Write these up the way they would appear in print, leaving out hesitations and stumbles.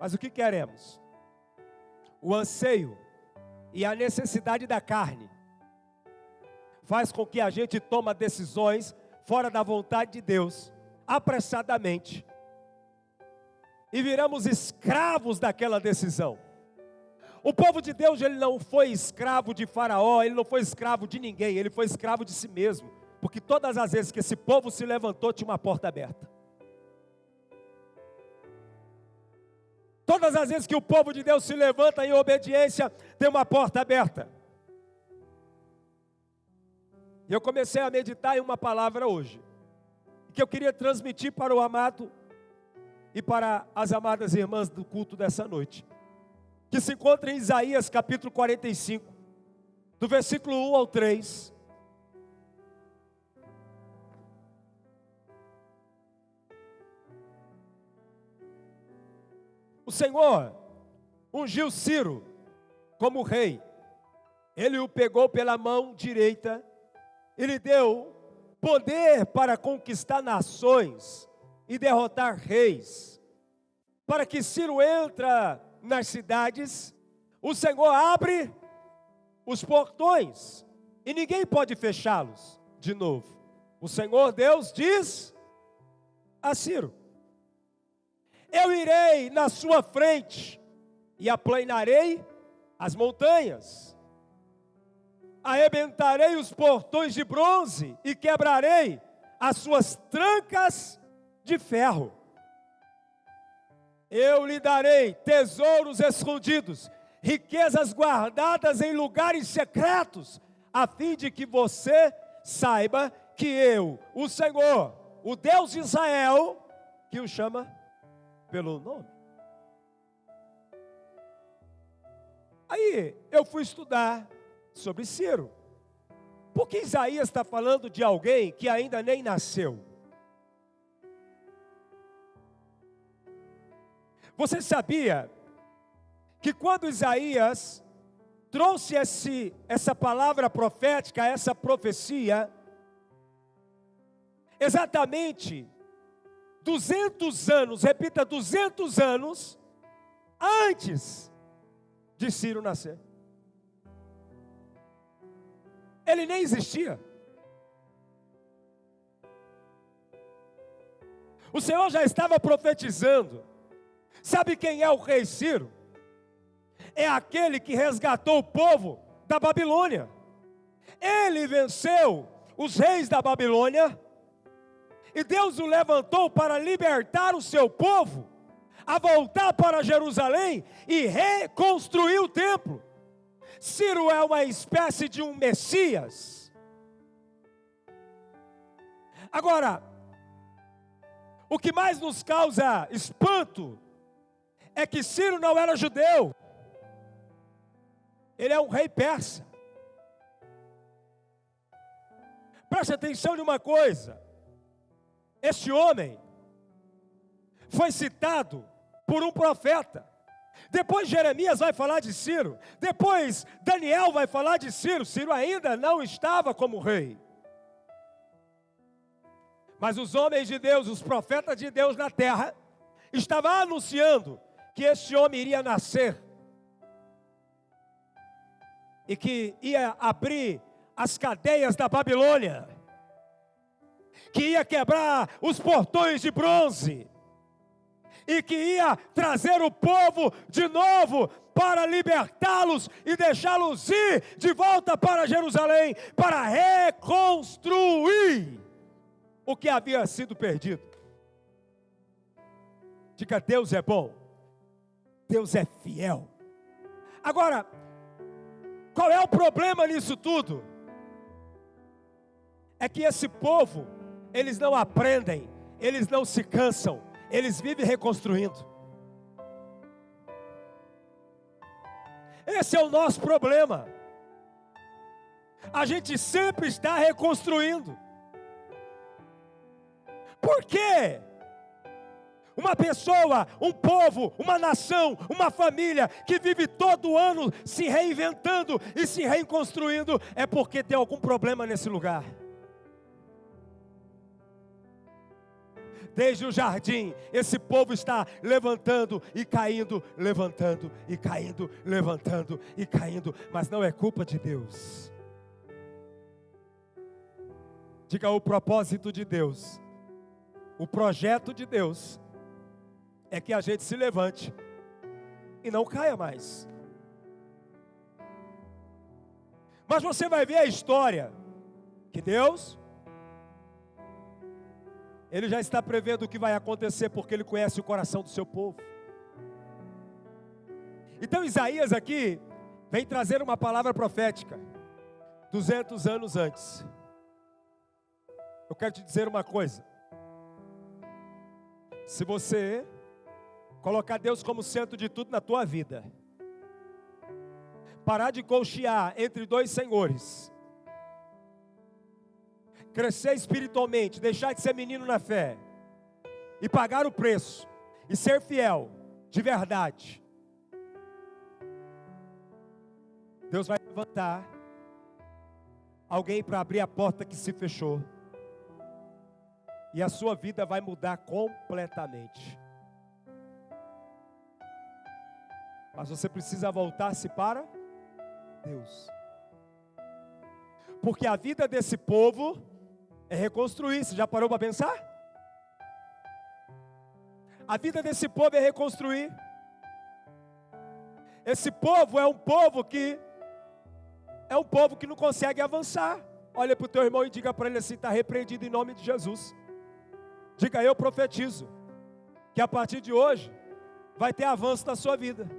Mas o que queremos? O anseio e a necessidade da carne faz com que a gente tome decisões fora da vontade de Deus, apressadamente, e viramos escravos daquela decisão. O povo de Deus, ele não foi escravo de Faraó, ele não foi escravo de ninguém, ele foi escravo de si mesmo, porque todas as vezes que esse povo se levantou, tinha uma porta aberta. Todas as vezes que o povo de Deus se levanta em obediência, tem uma porta aberta. E eu comecei a meditar em uma palavra hoje, que eu queria transmitir para o amado e para as amadas irmãs do culto dessa noite, que se encontra em Isaías capítulo 45, do versículo 1 ao 3. O Senhor ungiu Ciro como rei. Ele o pegou pela mão direita e lhe deu poder para conquistar nações e derrotar reis. Para que Ciro entra nas cidades, o Senhor abre os portões e ninguém pode fechá-los de novo. O Senhor Deus diz a Ciro: eu irei na sua frente e aplanarei as montanhas. Arrebentarei os portões de bronze e quebrarei as suas trancas de ferro. Eu lhe darei tesouros escondidos, riquezas guardadas em lugares secretos, a fim de que você saiba que eu, o Senhor, o Deus de Israel, que o chama pelo nome. Aí eu fui estudar sobre Ciro, porque Isaías está falando de alguém que ainda nem nasceu. Você sabia que quando Isaías trouxe essa palavra profética, essa profecia, exatamente 200 anos, repita, 200 anos antes de Ciro nascer? Ele nem existia. O Senhor já estava profetizando. Sabe quem é o rei Ciro? É aquele que resgatou o povo da Babilônia. Ele venceu os reis da Babilônia e Deus o levantou para libertar o seu povo, a voltar para Jerusalém e reconstruir o templo. Ciro é uma espécie de um Messias. Agora, o que mais nos causa espanto é que Ciro não era judeu. Ele é um rei persa. Preste atenção numa coisa. Este homem foi citado por um profeta. Depois Jeremias vai falar de Ciro. Depois Daniel vai falar de Ciro. Ciro ainda não estava como rei. Mas os homens de Deus, os profetas de Deus na terra, estavam anunciando que este homem iria nascer. E que ia abrir as cadeias da Babilônia. Que ia quebrar os portões de bronze. E que ia trazer o povo de novo para libertá-los e deixá-los ir de volta para Jerusalém, para reconstruir o que havia sido perdido. Diga: Deus é bom, Deus é fiel. Agora, qual é o problema nisso tudo? É que esse povo, eles não aprendem, eles não se cansam, eles vivem reconstruindo. Esse é o nosso problema. A gente sempre está reconstruindo. Por quê? Uma pessoa, um povo, uma nação, uma família que vive todo ano se reinventando e se reconstruindo, é porque tem algum problema nesse lugar. Desde o jardim, esse povo está levantando e caindo, levantando e caindo, levantando e caindo, mas não é culpa de Deus. Diga: o propósito de Deus, o projeto de Deus é que a gente se levante e não caia mais. Mas você vai ver a história que Deus, Ele já está prevendo o que vai acontecer, porque Ele conhece o coração do seu povo. Então Isaías aqui vem trazer uma palavra profética 200 anos antes. Eu quero te dizer uma coisa: se você colocar Deus como centro de tudo na tua vida, parar de cochear entre dois senhores, crescer espiritualmente, deixar de ser menino na fé, e pagar o preço, e ser fiel, de verdade, Deus vai levantar alguém para abrir a porta que se fechou, e a sua vida vai mudar completamente. Mas você precisa voltar-se para Deus. Porque a vida desse povo é reconstruir. Você já parou para pensar? A vida desse povo é reconstruir. Esse povo é um povo que não consegue avançar. Olha para o teu irmão e diga para ele assim: está repreendido em nome de Jesus. Diga: eu profetizo que a partir de hoje vai ter avanço na sua vida.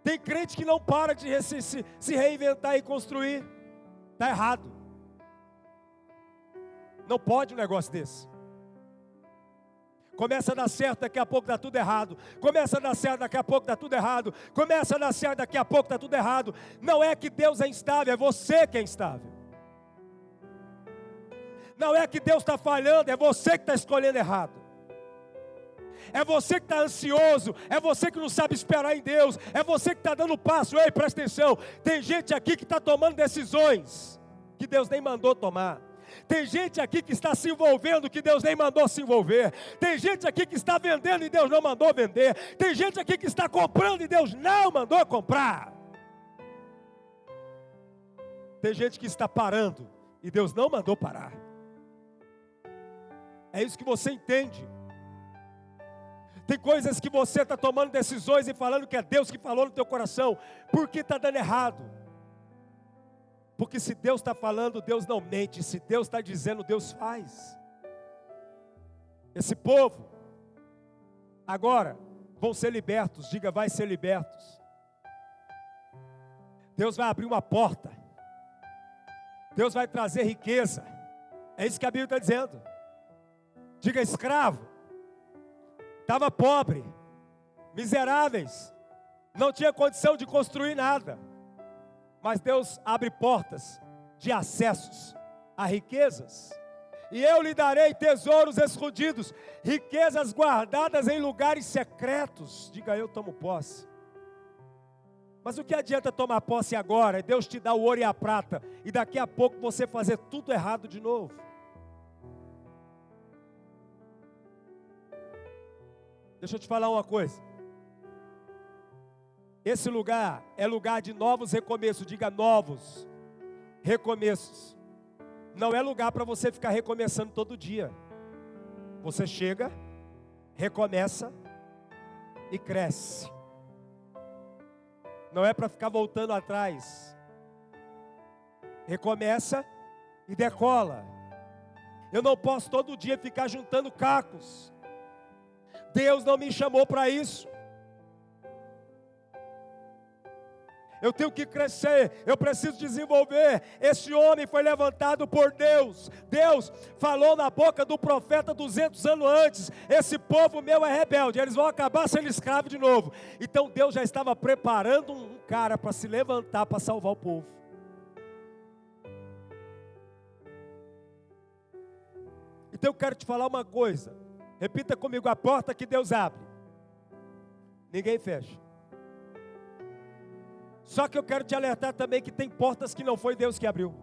Tem crente que não para de se reinventar e construir. Está errado. Não pode um negócio desse. Começa a dar certo, daqui a pouco dá tudo errado. Começa a dar certo, daqui a pouco dá tudo errado. Começa a dar certo, daqui a pouco dá tudo errado. Não é que Deus é instável, é você que é instável. Não é que Deus está falhando, é você que está escolhendo errado. É você que está ansioso, é você que não sabe esperar em Deus, é você que está dando passo. Ei, presta atenção, tem gente aqui que está tomando decisões que Deus nem mandou tomar. Tem gente aqui que está se envolvendo que Deus nem mandou se envolver. Tem gente aqui que está vendendo e Deus não mandou vender. Tem gente aqui que está comprando e Deus não mandou comprar. Tem gente que está parando e Deus não mandou parar. É isso que você entende. Tem coisas que você está tomando decisões e falando que é Deus que falou no teu coração. Por que está dando errado? Porque se Deus está falando, Deus não mente. Se Deus está dizendo, Deus faz. Esse povo, agora, vão ser libertos. Diga: vai ser libertos. Deus vai abrir uma porta. Deus vai trazer riqueza. É isso que a Bíblia está dizendo. Diga: escravo. Estava pobre, miseráveis, não tinha condição de construir nada, mas Deus abre portas de acessos a riquezas, e eu lhe darei tesouros escondidos, riquezas guardadas em lugares secretos. Diga: eu tomo posse. Mas o que adianta tomar posse agora? Deus te dá o ouro e a prata, e daqui a pouco você fazer tudo errado de novo. Deixa eu te falar uma coisa. Esse lugar é lugar de novos recomeços. Diga: novos recomeços. Não é lugar para você ficar recomeçando todo dia. Você chega, recomeça e cresce. Não é para ficar voltando atrás. Recomeça e decola. Eu não posso todo dia ficar juntando cacos. Deus não me chamou para isso. Eu tenho que crescer, eu preciso desenvolver. Esse homem foi levantado por Deus. Deus falou na boca do profeta 200 anos antes: esse povo meu é rebelde, eles vão acabar sendo escravos de novo. Então Deus já estava preparando um cara para se levantar, para salvar o povo. Então eu quero te falar uma coisa. Repita comigo: a porta que Deus abre, ninguém fecha. Só que eu quero te alertar também que tem portas que não foi Deus que abriu.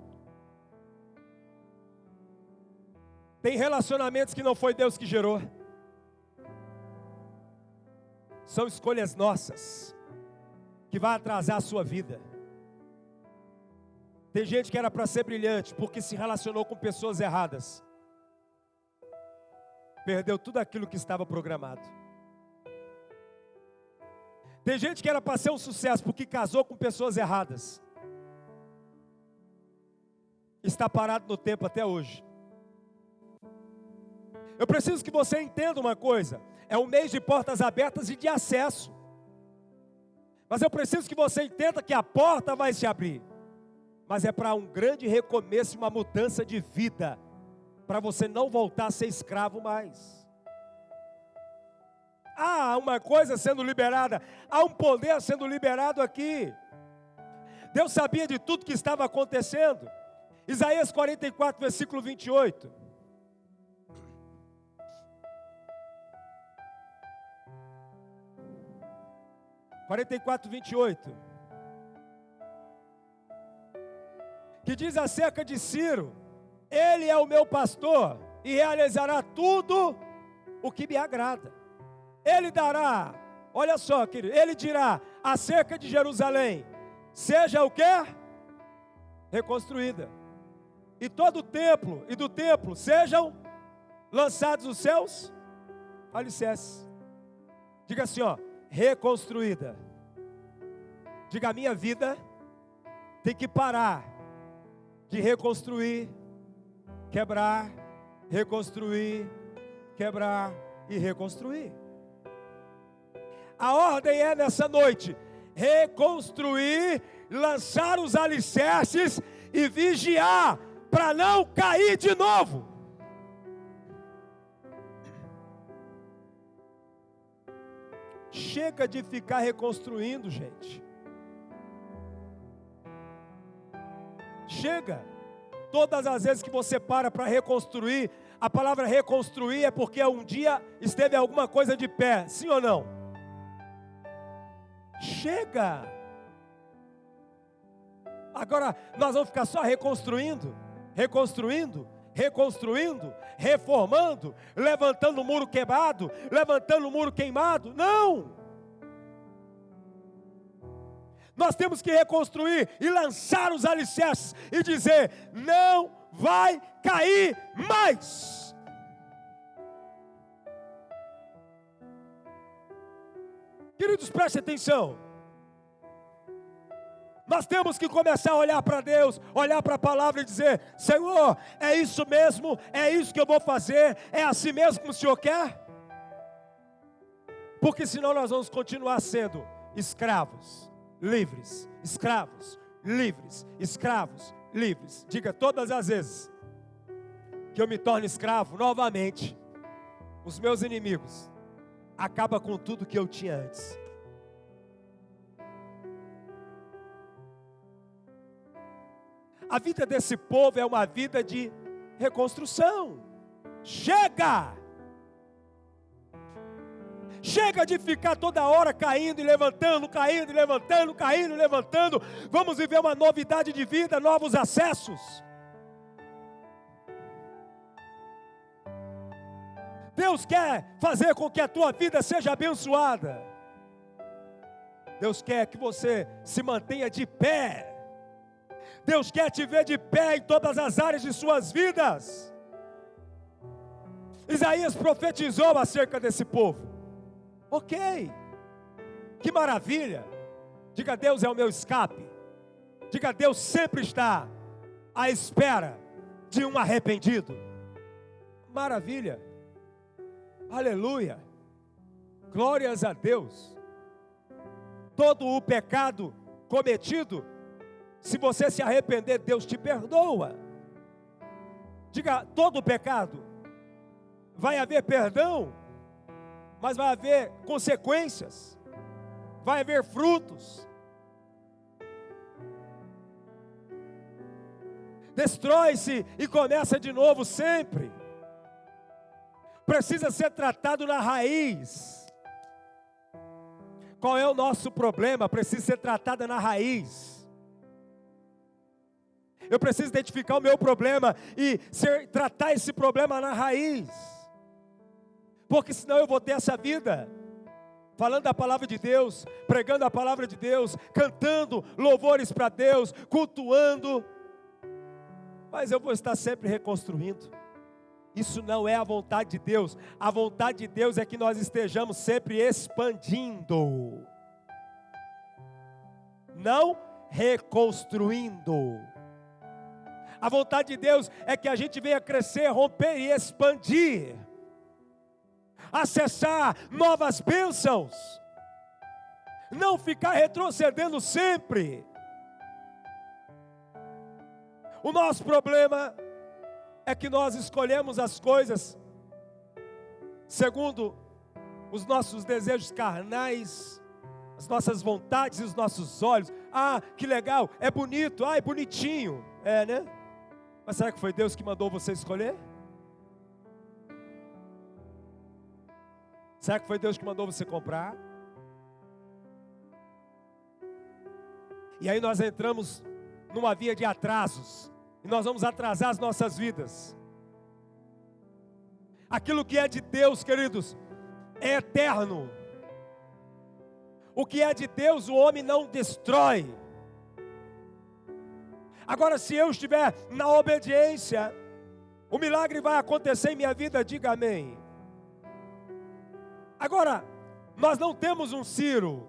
Tem relacionamentos que não foi Deus que gerou. São escolhas nossas que vai atrasar a sua vida. Tem gente que era para ser brilhante porque se relacionou com pessoas erradas. Perdeu tudo aquilo que estava programado. Tem gente que era para ser um sucesso porque casou com pessoas erradas. Está parado no tempo até hoje. Eu preciso que você entenda uma coisa. É um mês de portas abertas e de acesso. Mas eu preciso que você entenda que a porta vai se abrir. Mas é para um grande recomeço, uma mudança de vida. Para você não voltar a ser escravo mais. Há uma coisa sendo liberada. Há um poder sendo liberado aqui. Deus sabia de tudo que estava acontecendo. Isaías 44, versículo 28. Que diz acerca de Ciro: ele é o meu pastor e realizará tudo o que me agrada. Ele dará, olha só, querido, ele dirá acerca de Jerusalém: seja o quê? Reconstruída. E todo o templo e do templo sejam lançados os seus alicerces. Diga assim, ó, reconstruída. Diga: a minha vida tem que parar de reconstruir, quebrar, reconstruir, quebrar e reconstruir. A ordem é nessa noite: reconstruir, lançar os alicerces e vigiar para não cair de novo. Chega de ficar reconstruindo, gente. Chega. Todas as vezes que você para reconstruir, a palavra reconstruir é porque um dia esteve alguma coisa de pé, sim ou não? Chega. Agora nós vamos ficar só reconstruindo, reformando, levantando o muro quebrado, levantando o muro queimado. Não! Nós temos que reconstruir e lançar os alicerces e dizer: não vai cair mais. Queridos, prestem atenção. Nós temos que começar a olhar para Deus, olhar para a palavra e dizer: Senhor, é isso mesmo, é isso que eu vou fazer, é assim mesmo que o Senhor quer? Porque senão nós vamos continuar sendo escravos, livres, escravos, livres, escravos, livres. Diga: todas as vezes que eu me torno escravo, novamente, os meus inimigos acabam com tudo que eu tinha antes. A vida desse povo é uma vida de reconstrução. Chega! Chega de ficar toda hora caindo e levantando, caindo e levantando, caindo e levantando. Vamos viver uma novidade de vida, novos acessos. Deus quer fazer com que a tua vida seja abençoada. Deus quer que você se mantenha de pé. Deus quer te ver de pé em todas as áreas de suas vidas. Isaías profetizou acerca desse povo. Ok, que maravilha. Diga: Deus é o meu escape. Diga: Deus sempre está à espera de um arrependido. Maravilha, aleluia, glórias a Deus. Todo o pecado cometido, se você se arrepender, Deus te perdoa. Diga: todo o pecado. Vai haver perdão, mas vai haver consequências, vai haver frutos. Destrói-se e começa de novo sempre. Precisa ser tratado na raiz. Qual é o nosso problema? Precisa ser tratada na raiz. Eu preciso identificar o meu problema e tratar esse problema na raiz. Porque senão eu vou ter essa vida falando da palavra de Deus, pregando a palavra de Deus, cantando louvores para Deus, cultuando, mas eu vou estar sempre reconstruindo. Isso não é a vontade de Deus. A vontade de Deus é que nós estejamos sempre expandindo, não reconstruindo. A vontade de Deus é que a gente venha crescer, romper e expandir, acessar novas bênçãos, não ficar retrocedendo sempre. O nosso problema é que nós escolhemos as coisas segundo os nossos desejos carnais, as nossas vontades e os nossos olhos. Ah, que legal, é bonito, é bonitinho, né? Mas será que foi Deus que mandou você escolher? Será que foi Deus que mandou você comprar? E aí nós entramos numa via de atrasos, e nós vamos atrasar as nossas vidas. Aquilo que é de Deus, queridos, é eterno. O que é de Deus, o homem não destrói. Agora, se eu estiver na obediência, o milagre vai acontecer em minha vida, diga amém. Agora, nós não temos um Ciro,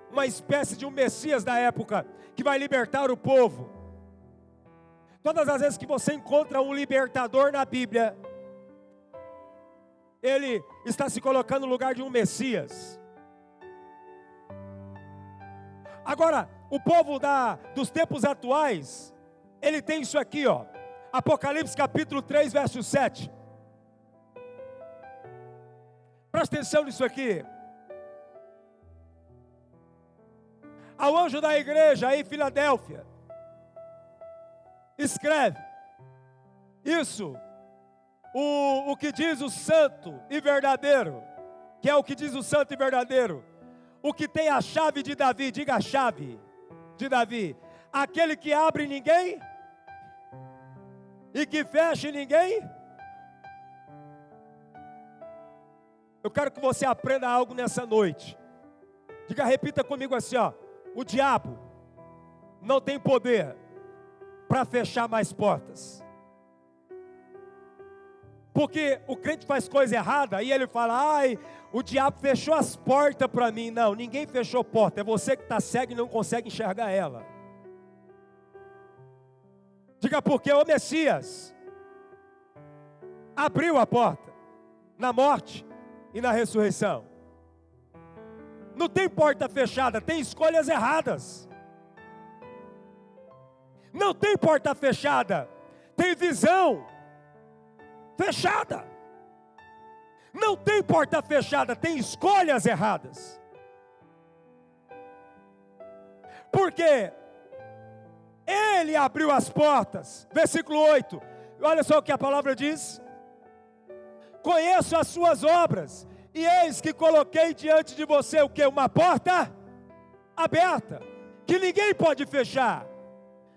uma espécie de um Messias da época, que vai libertar o povo. Todas as vezes que você encontra um libertador na Bíblia, ele está se colocando no lugar de um Messias. Agora, o povo dos tempos atuais, ele tem isso aqui, Apocalipse capítulo 3, verso 7. Presta atenção nisso aqui. Ao anjo da igreja em Filadélfia, escreve: isso, o que diz o santo e verdadeiro, que é o que diz o santo e verdadeiro, o que tem a chave de Davi, diga a chave de Davi, aquele que abre ninguém, e que fecha ninguém. Eu quero que você aprenda algo nessa noite. Diga, repita comigo assim, o diabo não tem poder para fechar mais portas. Porque o crente faz coisa errada e ele fala: o diabo fechou as portas para mim. Não, ninguém fechou porta, é você que está cego e não consegue enxergar ela. Diga, porque o Messias abriu a porta na morte e na ressurreição. Não tem porta fechada, tem escolhas erradas. Não tem porta fechada, tem visão fechada. Não tem porta fechada, tem escolhas erradas. Porque Ele abriu as portas. Versículo 8, olha só o que a palavra diz: conheço as suas obras, e eis que coloquei diante de você o que? Uma porta aberta, que ninguém pode fechar.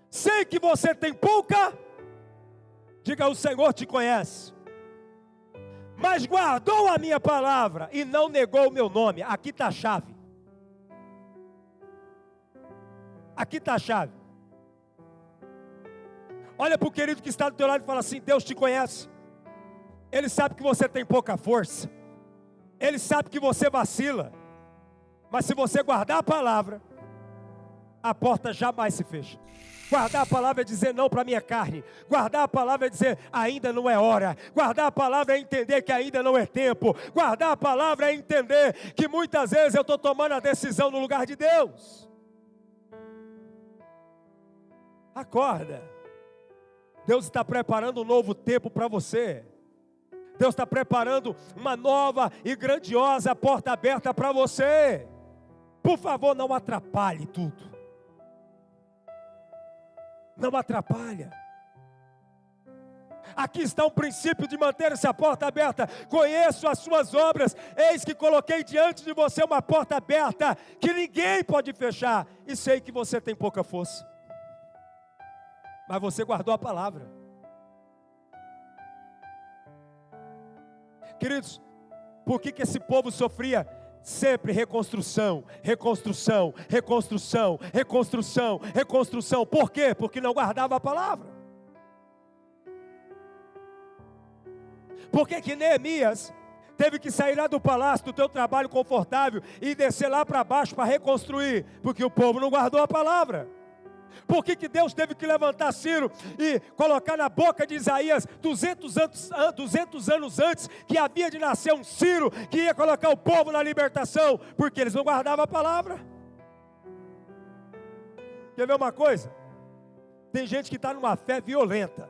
Sei que você tem pouca, diga, o Senhor te conhece, mas guardou a minha palavra e não negou o meu nome. Aqui está a chave. Aqui está a chave. Olha para o querido que está do teu lado e fala assim: Deus te conhece. Ele sabe que você tem pouca força. Ele sabe que você vacila. Mas se você guardar a palavra, a porta jamais se fecha. Guardar a palavra é dizer não para a minha carne. Guardar a palavra é dizer ainda não é hora. Guardar a palavra é entender que ainda não é tempo. Guardar a palavra é entender que muitas vezes eu estou tomando a decisão no lugar de Deus. Acorda. Deus está preparando um novo tempo para você. Deus está preparando uma nova e grandiosa porta aberta para você. Por favor, não atrapalhe tudo. Não atrapalha. Aqui está um princípio de manter essa porta aberta. Conheço as suas obras, eis que coloquei diante de você uma porta aberta, que ninguém pode fechar, e sei que você tem pouca força. mas você guardou a palavra. Queridos, por que esse povo sofria? Sempre reconstrução, reconstrução, reconstrução, reconstrução, reconstrução. Por quê? Porque não guardava a palavra. Por que Neemias teve que sair lá do palácio, do teu trabalho confortável, e descer lá para baixo para reconstruir? Porque o povo não guardou a palavra. Por que Deus teve que levantar Ciro e colocar na boca de Isaías 200 anos antes que havia de nascer um Ciro que ia colocar o povo na libertação? Porque eles não guardavam a palavra. Quer ver uma coisa? Tem gente que está numa fé violenta.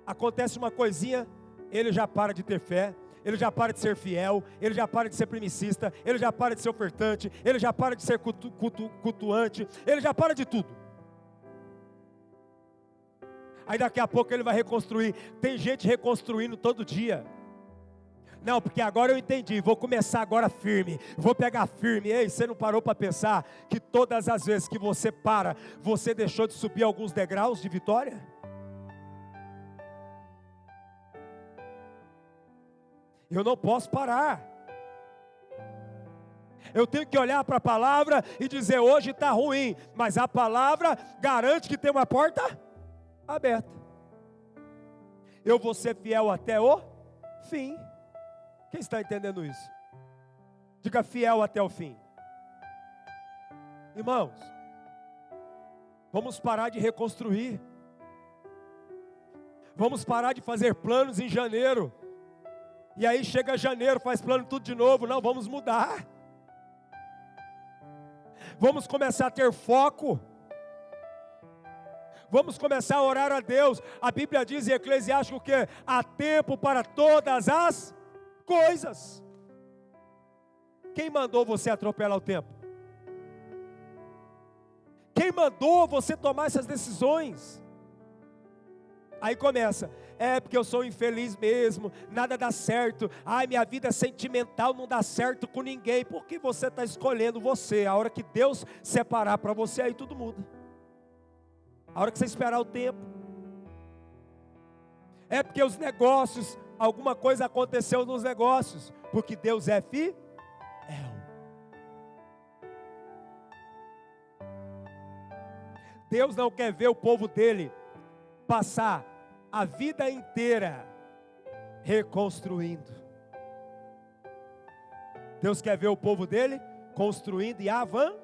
Acontece uma coisinha, ele já para de ter fé, ele já para de ser fiel, ele já para de ser primicista, ele já para de ser ofertante, ele já para de ser cultuante, ele já para de tudo. Aí daqui a pouco ele vai reconstruir. Tem gente reconstruindo todo dia. Não, porque agora eu entendi, vou começar agora firme, vou pegar firme. Ei, você não parou para pensar que todas as vezes que você para, você deixou de subir alguns degraus de vitória? Eu não posso parar. Eu tenho que olhar para a palavra e dizer, hoje está ruim, mas a palavra garante que tem uma porta aberta. Eu vou ser fiel até o fim. Quem está entendendo isso? Diga fiel até o fim. Irmãos, vamos parar de reconstruir. Vamos parar de fazer planos em janeiro. E aí chega janeiro, faz plano tudo de novo. Não, vamos mudar. Vamos começar a ter foco. Vamos começar a orar a Deus. A Bíblia diz em Eclesiástico que há tempo para todas as coisas. Quem mandou você atropelar o tempo? Quem mandou você tomar essas decisões? Aí começa, porque eu sou infeliz mesmo, nada dá certo, ai, minha vida sentimental não dá certo com ninguém. Porque você está escolhendo você. A hora que Deus separar para você, aí tudo muda. A hora que você esperar o tempo. É porque os negócios, alguma coisa aconteceu nos negócios. Porque Deus é fiel. Deus não quer ver o povo dele passar a vida inteira reconstruindo. Deus quer ver o povo dele construindo e avançando.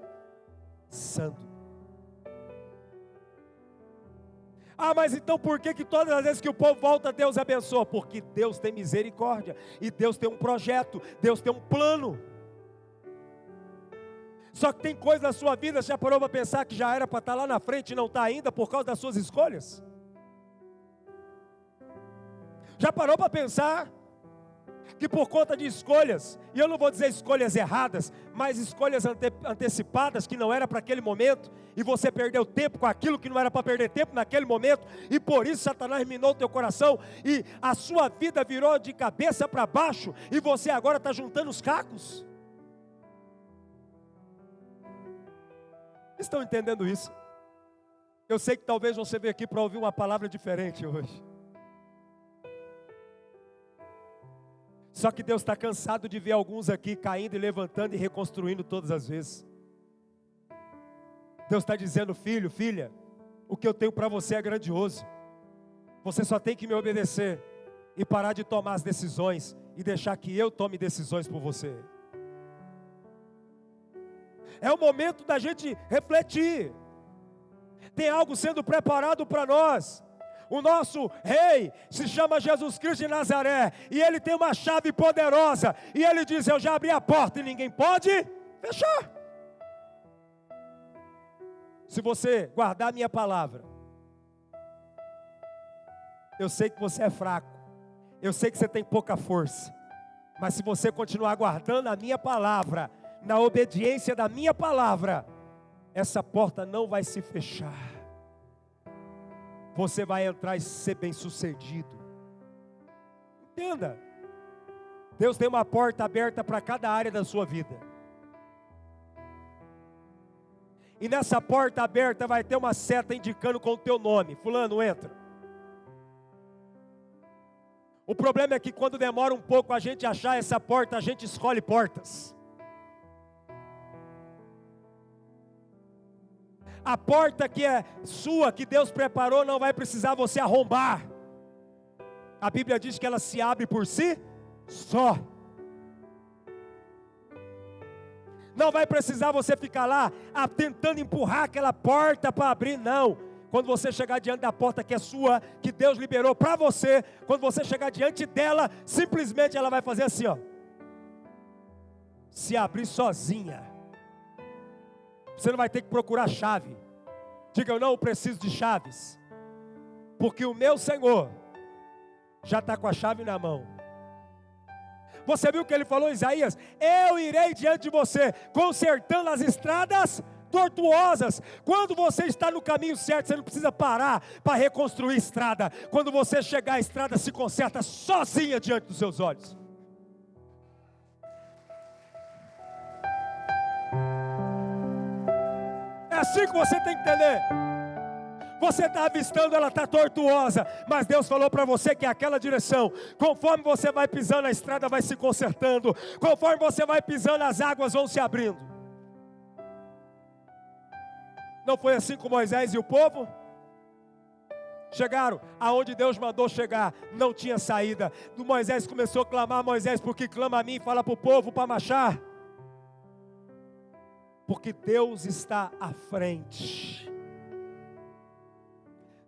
Ah, mas então por que todas as vezes que o povo volta, Deus abençoa? Porque Deus tem misericórdia, e Deus tem um projeto, Deus tem um plano. Só que tem coisa na sua vida, você já parou para pensar que já era para estar lá na frente e não está ainda por causa das suas escolhas? Já parou para pensar que por conta de escolhas, e eu não vou dizer escolhas erradas, mas escolhas antecipadas que não era para aquele momento, e você perdeu tempo com aquilo que não era para perder tempo naquele momento, e por isso Satanás minou o teu coração, e a sua vida virou de cabeça para baixo, e você agora está juntando os cacos? Estão entendendo isso? Eu sei que talvez você veio aqui para ouvir uma palavra diferente hoje. Só que Deus está cansado de ver alguns aqui caindo e levantando e reconstruindo todas as vezes. Deus está dizendo, filho, filha, o que eu tenho para você é grandioso. Você só tem que me obedecer e parar de tomar as decisões e deixar que eu tome decisões por você. É o momento da gente refletir. Tem algo sendo preparado para nós. O nosso rei se chama Jesus Cristo de Nazaré, e ele tem uma chave poderosa, e ele diz, eu já abri a porta e ninguém pode fechar. Se você guardar a minha palavra, eu sei que você é fraco, eu sei que você tem pouca força, mas se você continuar guardando a minha palavra, na obediência da minha palavra, essa porta não vai se fechar. Você vai entrar e ser bem sucedido. Entenda, Deus tem uma porta aberta para cada área da sua vida. E nessa porta aberta vai ter uma seta indicando com o teu nome. Fulano, entra. O problema é que quando demora um pouco a gente achar essa porta, a gente escolhe portas. A porta que é sua, que Deus preparou, não vai precisar você arrombar. A Bíblia diz que ela se abre por si só. Não vai precisar você ficar lá tentando empurrar aquela porta para abrir, não. Quando você chegar diante da porta que é sua, que Deus liberou para você, quando você chegar diante dela, simplesmente ela vai fazer assim, ó. Se abrir sozinha. Você não vai ter que procurar chave. Diga, eu não preciso de chaves. Porque o meu Senhor já está com a chave na mão. Você viu o que ele falou, Isaías? Eu irei diante de você, consertando as estradas tortuosas. Quando você está no caminho certo, você não precisa parar para reconstruir estrada. Quando você chegar, a estrada se conserta sozinha diante dos seus olhos. É assim que você tem que entender. Você está avistando, ela está tortuosa, mas Deus falou para você que é aquela direção. Conforme você vai pisando, a estrada vai se consertando. Conforme você vai pisando, as águas vão se abrindo. Não foi assim com Moisés e o povo? Chegaram aonde Deus mandou chegar, não tinha saída. Moisés começou a clamar, Moisés, porque clama a mim, fala para o povo para marchar. Porque Deus está à frente.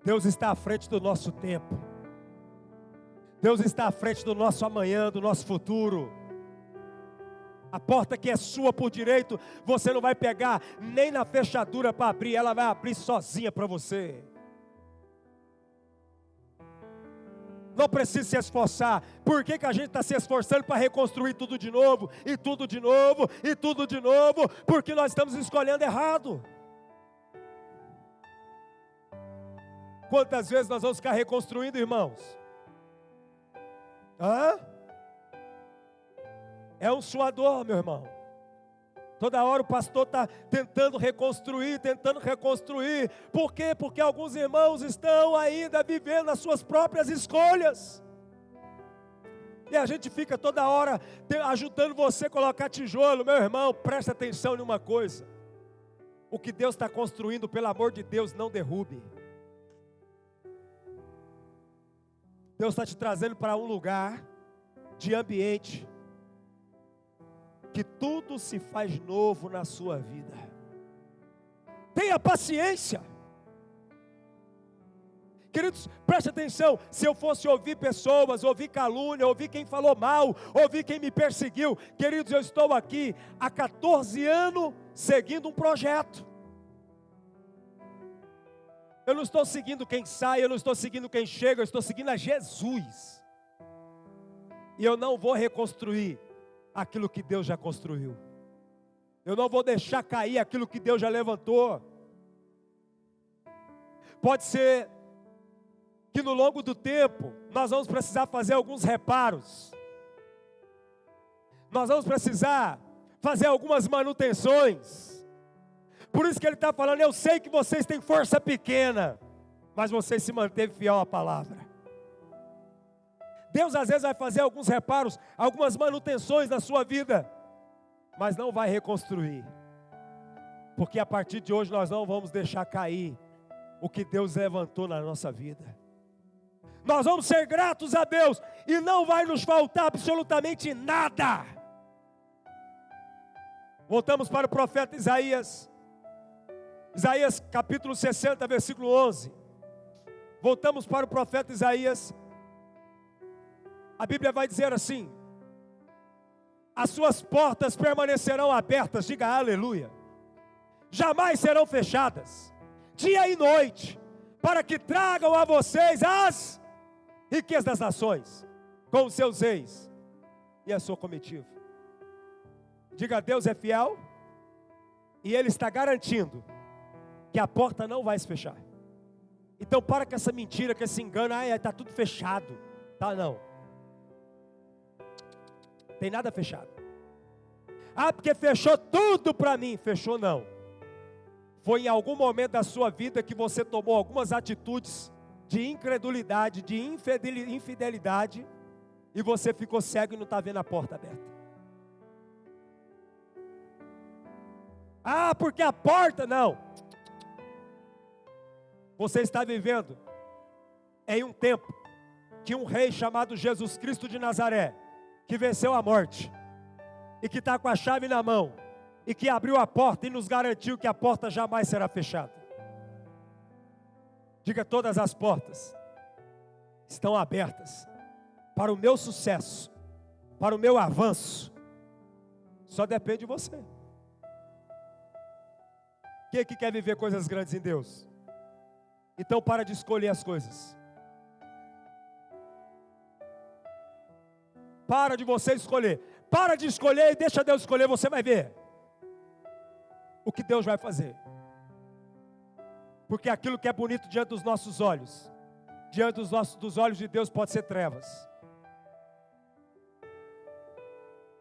Deus está à frente do nosso tempo. Deus está à frente do nosso amanhã, do nosso futuro. A porta que é sua por direito, você não vai pegar nem na fechadura para abrir, ela vai abrir sozinha para você. Não precisa se esforçar. Por que a gente está se esforçando para reconstruir tudo de novo? E tudo de novo, e tudo de novo? Porque nós estamos escolhendo errado. Quantas vezes nós vamos ficar reconstruindo, irmãos? É um suador, meu irmão. Toda hora o pastor está tentando reconstruir. Por quê? Porque alguns irmãos estão ainda vivendo as suas próprias escolhas. E a gente fica toda hora ajudando você a colocar tijolo. Meu irmão, presta atenção em uma coisa. O que Deus está construindo, pelo amor de Deus, não derrube. Deus está te trazendo para um lugar de ambiente que tudo se faz novo na sua vida. Tenha paciência. Queridos, preste atenção. Se eu fosse ouvir pessoas, ouvir calúnia, ouvir quem falou mal, ouvir quem me perseguiu, queridos, eu estou aqui há 14 anos seguindo um projeto. Eu não estou seguindo quem sai, eu não estou seguindo quem chega, eu estou seguindo a Jesus. E eu não vou reconstruir aquilo que Deus já construiu. Eu não vou deixar cair aquilo que Deus já levantou. Pode ser que no longo do tempo nós vamos precisar fazer alguns reparos. Nós vamos precisar fazer algumas manutenções. Por isso que ele está falando, eu sei que vocês têm força pequena, mas vocês se manteve fiel à palavra. Deus às vezes vai fazer alguns reparos, algumas manutenções na sua vida, mas não vai reconstruir. Porque a partir de hoje nós não vamos deixar cair o que Deus levantou na nossa vida. Nós vamos ser gratos a Deus e não vai nos faltar absolutamente nada. Voltamos para o profeta Isaías. Isaías capítulo 60, versículo 11. Voltamos para o profeta Isaías. A Bíblia vai dizer assim: as suas portas permanecerão abertas, diga aleluia. Jamais serão fechadas, dia e noite, para que tragam a vocês as riquezas das nações, com os seus reis e a sua comitiva. Diga, Deus é fiel, e Ele está garantindo que a porta não vai se fechar. Então para com essa mentira, com esse engano, está tudo fechado. Tá, não. Tem nada fechado. Porque fechou tudo para mim. Fechou não. foi em algum momento da sua vida que você tomou algumas atitudes de incredulidade, de infidelidade, e você ficou cego e não está vendo a porta aberta. Ah, porque a porta, não. Você está vivendo em um tempo que um rei chamado Jesus Cristo de Nazaré, que venceu a morte, e que está com a chave na mão, e que abriu a porta e nos garantiu que a porta jamais será fechada. Diga: todas as portas estão abertas para o meu sucesso, para o meu avanço. Só depende de você. Quem que quer viver coisas grandes em Deus? Então para de escolher as coisas. Para de você escolher. Para de escolher e deixa Deus escolher, você vai ver o que Deus vai fazer. Porque aquilo que é bonito diante dos nossos olhos, diante dos olhos de Deus, pode ser trevas.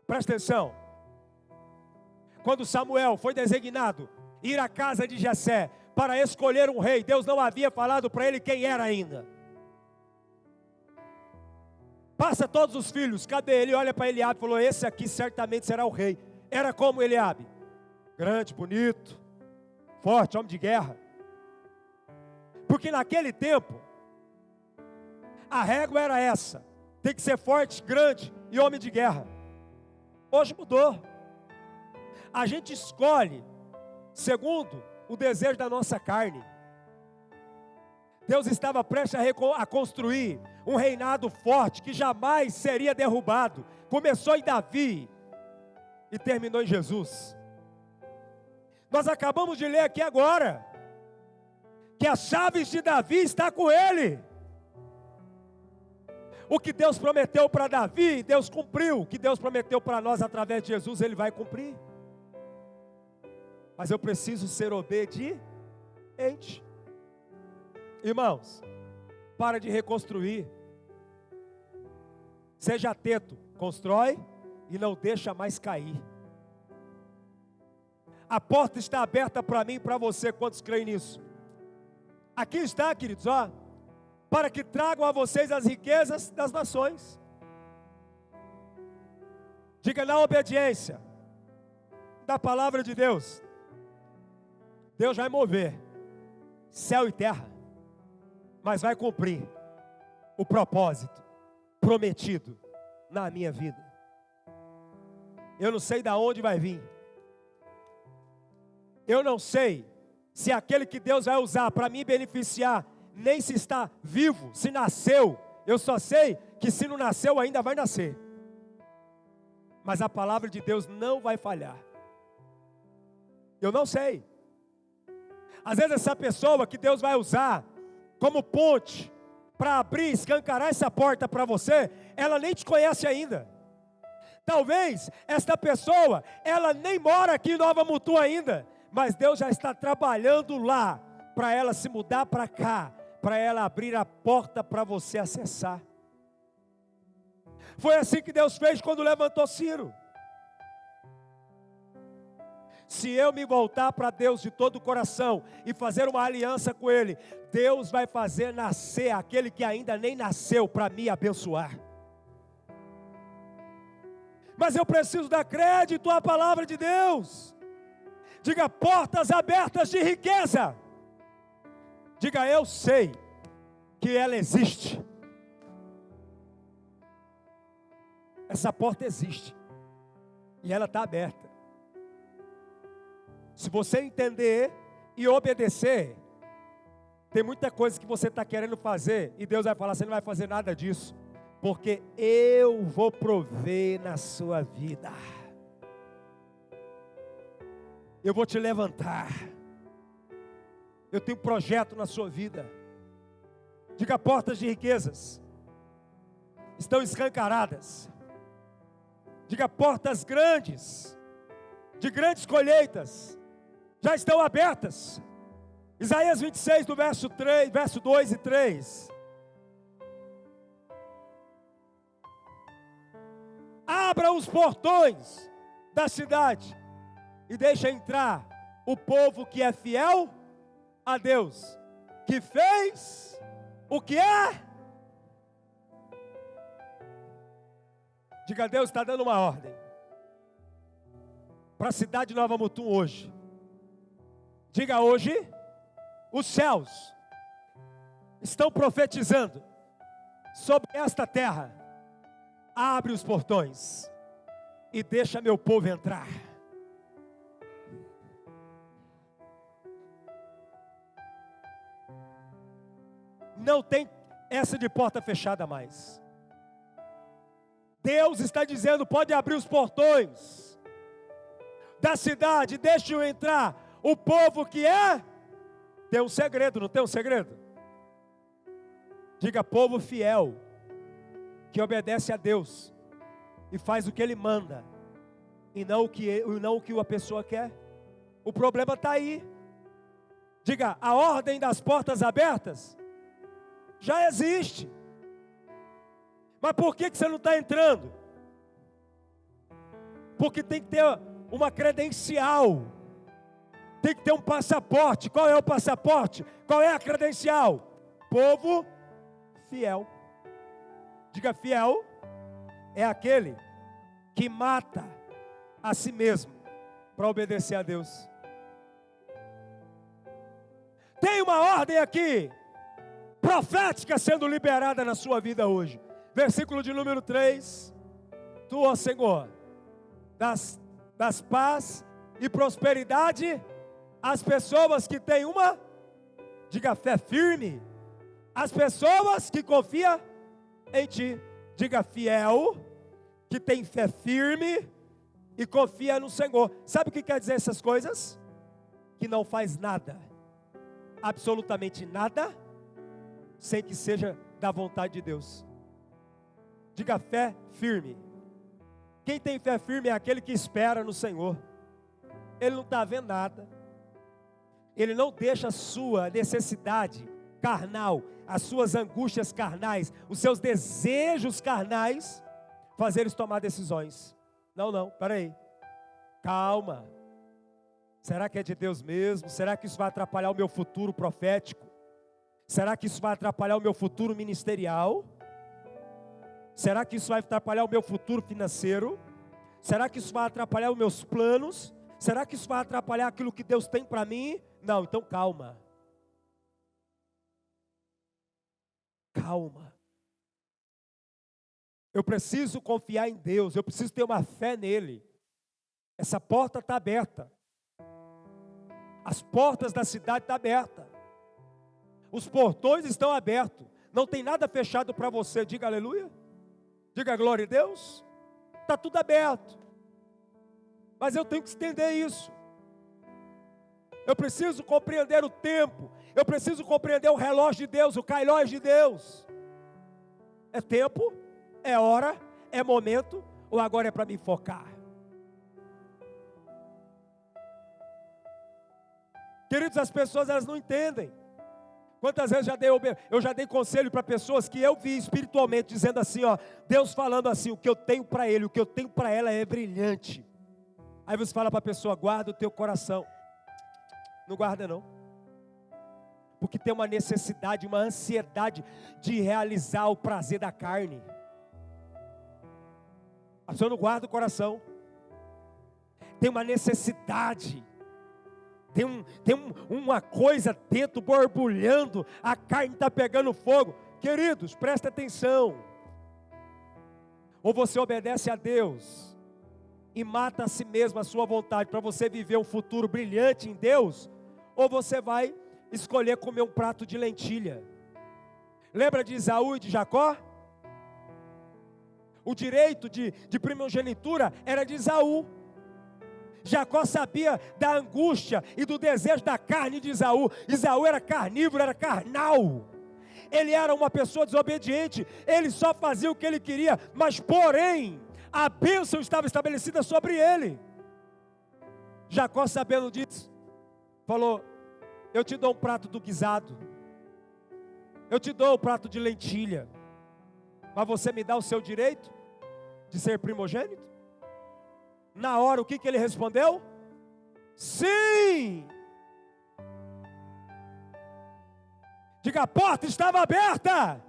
Presta atenção. Quando Samuel foi designado ir à casa de Jessé para escolher um rei, Deus não havia falado para ele quem era ainda. Passa todos os filhos, cadê ele? Olha para Eliabe e falou: esse aqui certamente será o rei. Era como Eliabe? Grande, bonito, forte, homem de guerra. Porque naquele tempo, a régua era essa: tem que ser forte, grande e homem de guerra. Hoje mudou. A gente escolhe segundo o desejo da nossa carne. Deus estava prestes a construir um reinado forte que jamais seria derrubado. Começou em Davi e terminou em Jesus. Nós acabamos de ler aqui agora que as chaves de Davi estão com ele. O que Deus prometeu para Davi, Deus cumpriu. O que Deus prometeu para nós através de Jesus, Ele vai cumprir. Mas eu preciso ser obediente. Irmãos, para de reconstruir. Seja atento, constrói e não deixa mais cair. A porta está aberta para mim e para você, quantos creem nisso? Aqui está, queridos, ó, para que tragam a vocês as riquezas das nações. Diga: na obediência da palavra de Deus, Deus vai mover céu e terra, mas vai cumprir o propósito prometido na minha vida. Eu não sei de onde vai vir. Eu não sei se aquele que Deus vai usar para me beneficiar, nem se está vivo, se nasceu. Eu só sei que se não nasceu ainda vai nascer. Mas a palavra de Deus não vai falhar. Eu não sei. Às vezes essa pessoa que Deus vai usar como ponte para abrir, escancarar essa porta para você, ela nem te conhece ainda. Talvez esta pessoa, ela nem mora aqui em Nova Mutum ainda, mas Deus já está trabalhando lá para ela se mudar para cá, para ela abrir a porta para você acessar. Foi assim que Deus fez quando levantou Ciro. Se eu me voltar para Deus de todo o coração e fazer uma aliança com Ele, Deus vai fazer nascer aquele que ainda nem nasceu para me abençoar. Mas eu preciso dar crédito à palavra de Deus. Diga: portas abertas de riqueza. Diga: eu sei que ela existe. Essa porta existe e ela está aberta. Se você entender e obedecer, tem muita coisa que você está querendo fazer e Deus vai falar: você não vai fazer nada disso, porque eu vou prover na sua vida. Eu vou te levantar. Eu tenho um projeto na sua vida. Diga: portas de riquezas estão escancaradas. Diga: portas grandes, de grandes colheitas, já estão abertas. Isaías 26, do verso 2 e 3. Abra os portões da cidade e deixa entrar o povo que é fiel a Deus, que fez o que é. Diga, Deus está dando uma ordem para a cidade de Nova Mutum hoje. Diga, hoje os céus estão profetizando sobre esta terra. Abre os portões e deixa meu povo entrar. Não tem essa de porta fechada mais. Deus está dizendo, pode abrir os portões da cidade, deixe eu entrar. O povo que é, tem um segredo, não tem um segredo? Diga, povo fiel, que obedece a Deus e faz o que Ele manda, e não o que a pessoa quer. O problema está aí. Diga, a ordem das portas abertas já existe. Mas por que você não está entrando? Porque tem que ter uma credencial. Tem que ter um passaporte. Qual é o passaporte? Qual é a credencial? Povo fiel. Diga, fiel é aquele que mata a si mesmo para obedecer a Deus. Tem uma ordem aqui profética sendo liberada na sua vida hoje. Versículo de número 3. Tu, ó Senhor, das paz e prosperidade às pessoas que têm uma, diga, fé firme. As pessoas que confiam em Ti. Diga, fiel, que tem fé firme e confia no Senhor. Sabe o que quer dizer essas coisas? Que não faz nada, absolutamente nada, sem que seja da vontade de Deus. Diga, fé firme. Quem tem fé firme é aquele que espera no Senhor. Ele não está vendo nada. Ele não deixa a sua necessidade carnal, as suas angústias carnais, os seus desejos carnais, fazer eles tomar decisões. Não, peraí. Calma. Será que é de Deus mesmo? Será que isso vai atrapalhar o meu futuro profético? Será que isso vai atrapalhar o meu futuro ministerial? Será que isso vai atrapalhar o meu futuro financeiro? Será que isso vai atrapalhar os meus planos? Será que isso vai atrapalhar aquilo que Deus tem para mim? Não, então calma. Calma. Eu preciso confiar em Deus, eu preciso ter uma fé nele. Essa porta está aberta. As portas da cidade estão abertas. Os portões estão abertos. Não tem nada fechado para você. Diga aleluia. Diga glória a Deus. Está tudo aberto. Mas eu tenho que estender isso. Eu preciso compreender o tempo. Eu preciso compreender o relógio de Deus, o kailós de Deus. É tempo, é hora, é momento, ou agora é para me focar? Queridos, as pessoas elas não entendem. Quantas vezes eu já dei conselho para pessoas que eu vi espiritualmente dizendo assim, ó, Deus falando assim, o que eu tenho para ele, o que eu tenho para ela é brilhante. Aí você fala para a pessoa, guarda o teu coração. Não guarda não. Porque tem uma necessidade, uma ansiedade de realizar o prazer da carne. A pessoa não guarda o coração. Tem uma necessidade. Tem uma coisa dentro borbulhando, a carne está pegando fogo. Queridos, presta atenção. Ou você obedece a Deus e mata a si mesmo a sua vontade para você viver um futuro brilhante em Deus, ou você vai escolher comer um prato de lentilha. Lembra de Esaú e de Jacó? O direito de primogenitura era de Esaú. Jacó sabia da angústia e do desejo da carne de Esaú. Esaú era carnívoro, era carnal. Ele era uma pessoa desobediente. Ele só fazia o que ele queria. Mas porém, a bênção estava estabelecida sobre ele. Jacó, sabendo disso, falou, eu te dou um prato do guisado. Eu te dou um prato de lentilha. Mas você me dá o seu direito de ser primogênito? Na hora, o que ele respondeu? Sim! Diga, a porta estava aberta.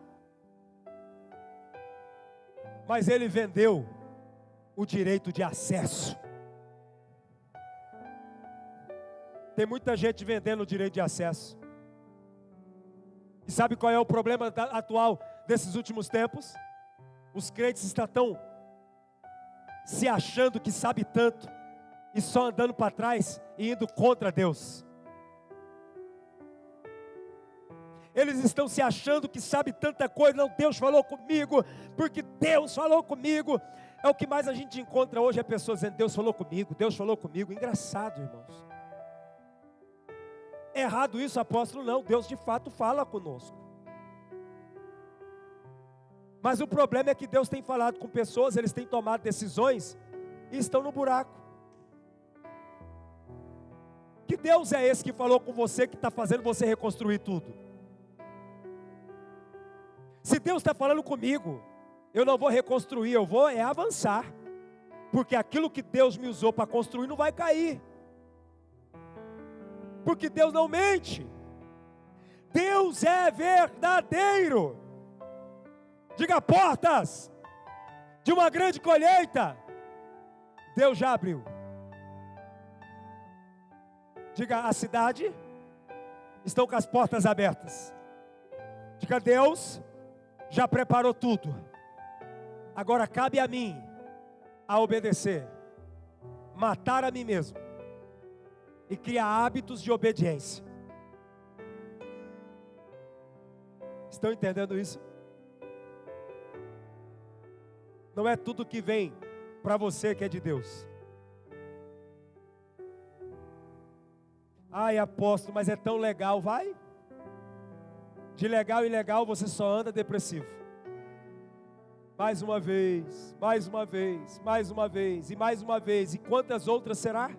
Mas ele vendeu o direito de acesso. Tem muita gente vendendo o direito de acesso. E sabe qual é o problema atual desses últimos tempos? Os crentes estão se achando que sabe tanto e só andando para trás e indo contra Deus. Eles estão se achando que sabe tanta coisa. Não, Deus falou comigo, porque Deus falou comigo. É o que mais a gente encontra hoje, é pessoas dizendo, Deus falou comigo, Deus falou comigo. Engraçado, irmãos. É errado isso, apóstolo? Não, Deus de fato fala conosco. Mas o problema é que Deus tem falado com pessoas, eles têm tomado decisões e estão no buraco. Que Deus é esse que falou com você, que está fazendo você reconstruir tudo? Se Deus está falando comigo, eu não vou reconstruir, eu vou avançar. Porque aquilo que Deus me usou para construir não vai cair. Porque Deus não mente. Deus é verdadeiro. Diga, portas de uma grande colheita, Deus já abriu. Diga, a cidade estão com as portas abertas. Diga, Deus já preparou tudo. Agora cabe a mim a obedecer, matar a mim mesmo e criar hábitos de obediência. Estão entendendo isso? Não é tudo que vem para você que é de Deus. Ai, apóstolo, mas é tão legal, vai. De legal em legal você só anda depressivo. Mais uma vez, mais uma vez, mais uma vez, e mais uma vez. E quantas outras será?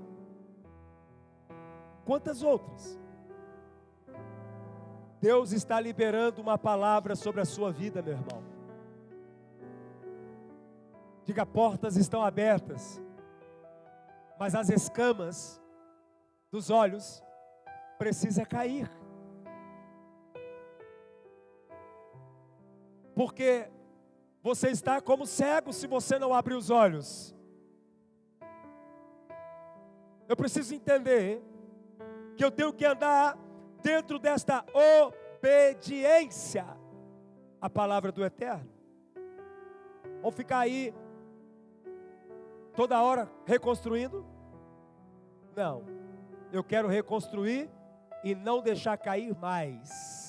Quantas outras? Deus está liberando uma palavra sobre a sua vida, meu irmão. Diga, portas estão abertas, mas as escamas dos olhos precisam cair. Porque você está como cego se você não abrir os olhos. Eu preciso entender que eu tenho que andar dentro desta obediência à palavra do Eterno. Vamos ficar aí toda hora reconstruindo? Não. Eu quero reconstruir e não deixar cair mais.